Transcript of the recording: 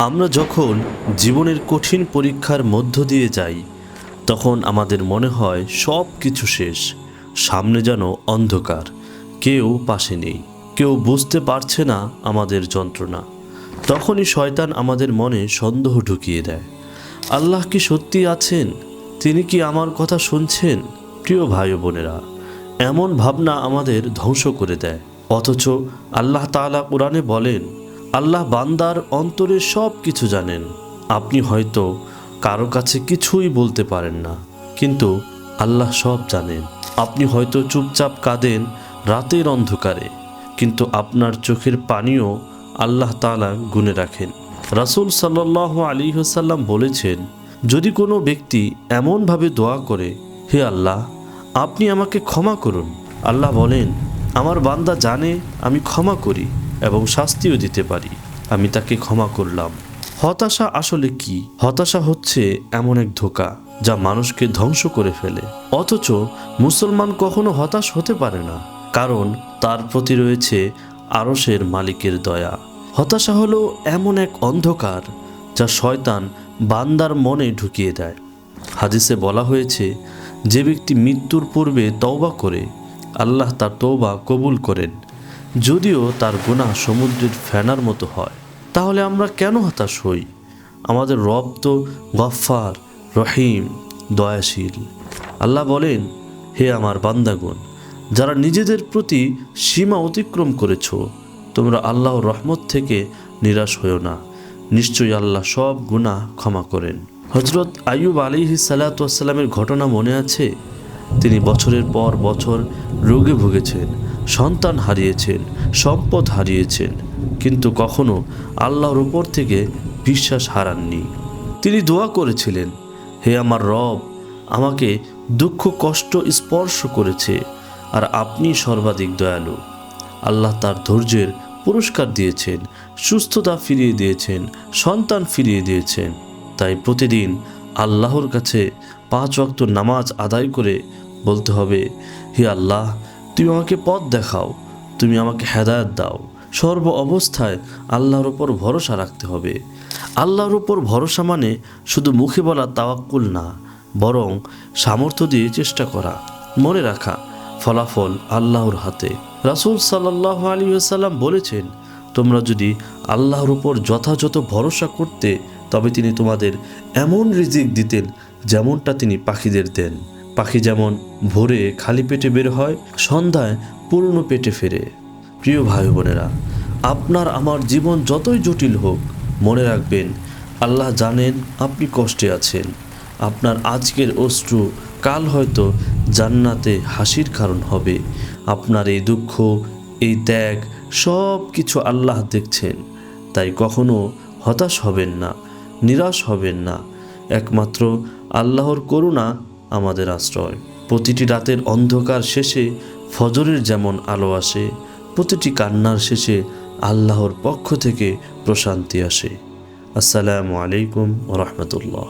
আমরা যখন জীবনের কঠিন পরীক্ষার মধ্য দিয়ে যাই তখন আমাদের মনে হয় সব কিছু শেষ, সামনে যেন অন্ধকার, কেউ পাশে নেই, কেউ বুঝতে পারছে না আমাদের যন্ত্রণা। তখনই শয়তান আমাদের মনে সন্দেহ ঢুকিয়ে দেয়, আল্লাহ কি সত্যি আছেন? তিনি কি আমার কথা শুনছেন? প্রিয় ভাই ও বোনেরা, এমন ভাবনা আমাদের ধ্বংস করে দেয়। অথচ আল্লাহ তাআলা কোরআনে বলেন, আল্লাহ বান্দার অন্তরে সব কিছু জানেন। আপনি হয়তো কারো কাছে কিছুই বলতে পারেন না, কিন্তু আল্লাহ সব জানেন। আপনি হয়তো চুপচাপ কাঁদেন রাতের অন্ধকারে, কিন্তু আপনার চোখের পানিও আল্লাহ তাআলা গুনে রাখেন। রাসূল সাল্লাল্লাহু আলাইহি ওয়াসাল্লাম বলেছেন, যদি কোনো ব্যক্তি এমনভাবে দোয়া করে, হে আল্লাহ, আপনি আমাকে ক্ষমা করুন, আল্লাহ বলেন, আমার বান্দা জানে আমি ক্ষমা করি এবং শাস্তিও দিতে পারি, আমি তাকে ক্ষমা করলাম। হতাশা আসলে কি? হতাশা হচ্ছে এমন এক ধোঁকা যা মানুষকে ধ্বংস করে ফেলে। অথচ মুসলমান কখনো হতাশ হতে পারে না, কারণ তার প্রতি রয়েছে আরশের মালিকের দয়া। হতাশা হলো এমন এক অন্ধকার যা শয়তান বান্দার মনে ঢুকিয়ে দেয়। হাদিসে বলা হয়েছে, যে ব্যক্তি মৃত্যুর পূর্বে তওবা করে আল্লাহ তার তওবা কবুল করেন, যদিও তার গুনাহ সমুদ্রের ফেনার মতো হয়। তাহলে আমরা কেন হতাশ হই? আমাদের রব তো গফফার, রহিম, দয়াশীল। আল্লাহ বলেন, হে আমার বান্দাগণ, যারা নিজেদের প্রতি সীমা অতিক্রম করেছ, তোমরা আল্লাহর রহমত থেকে নিরাশ হও না, নিশ্চয়ই আল্লাহ সব গুনাহ ক্ষমা করেন। হযরত আইয়ুব আলাইহিস সালাতু ওয়াস সালামের ঘটনা মনে আছে? তিনি বছরের পর বছর রোগে ভুগেছেন, সন্তান হারিয়েছেন, সম্পদ হারিয়েছেন, কিন্তু কখনো আল্লাহর উপর থেকে বিশ্বাস হারাননি। তিনি দোয়া করেছিলেন, হে আমার রব, আমাকে দুঃখ কষ্ট স্পর্শ করেছে আর আপনি সর্বাধিক দয়ালু। আল্লাহ তার ধৈর্যের পুরস্কার দিয়েছেন, সুস্থতা ফিরিয়ে দিয়েছেন, সন্তান ফিরিয়ে দিয়েছেন। তাই প্রতিদিন আল্লাহর কাছে 5 ওয়াক্ত নামাজ আদায় করে বলতে হবে, হে আল্লাহ, তুমি আমাকে পথ দেখাও, তুমি আমাকে হেদায়েত দাও। সর্ব অবস্থায় আল্লাহর উপর ভরসা রাখতে হবে। আল্লাহর উপর ভরসা মানে শুধু মুখে বলা তাওয়াক্কুল না, বরং সামর্থ্য দিয়ে চেষ্টা করা। মনে রাখা, ফলাফল আল্লাহর হাতে। রাসূল সাল্লাল্লাহু আলাইহি ওয়াসাল্লাম বলেছেন, তোমরা যদি আল্লাহর উপর যথাযথ ভরসা করতে, তবে তিনি তোমাদের এমন রিজিক দিতেন যেমনটা তিনি পাখিদের দেন। পাখি যেমন ভোরে খালি পেটে বের হয়, সন্ধ্যায় পূর্ণ পেটে ফেরে। প্রিয় ভাই বোনেরা, আপনার আমার জীবন যতই জটিল হোক, মনে রাখবেন, আল্লাহ জানেন আপনি কষ্টে আছেন। আপনার আজকের অশ্রু কাল হয়তো জান্নাতে হাসির কারণ হবে। আপনার এই দুঃখ, এই ত্যাগ, সব কিছু আল্লাহ দেখছেন। তাই কখনো হতাশ হবেন না, নিরাশ হবেন না। একমাত্র আল্লাহর করুণা আমাদের আশ্রয়। প্রতিটি রাতের অন্ধকার শেষে ফজরের যেমন আলো আসে, প্রতিটি কান্নার শেষে আল্লাহর পক্ষ থেকে প্রশান্তি আসে। আসসালামু আলাইকুম ওয়া রাহমাতুল্লাহ।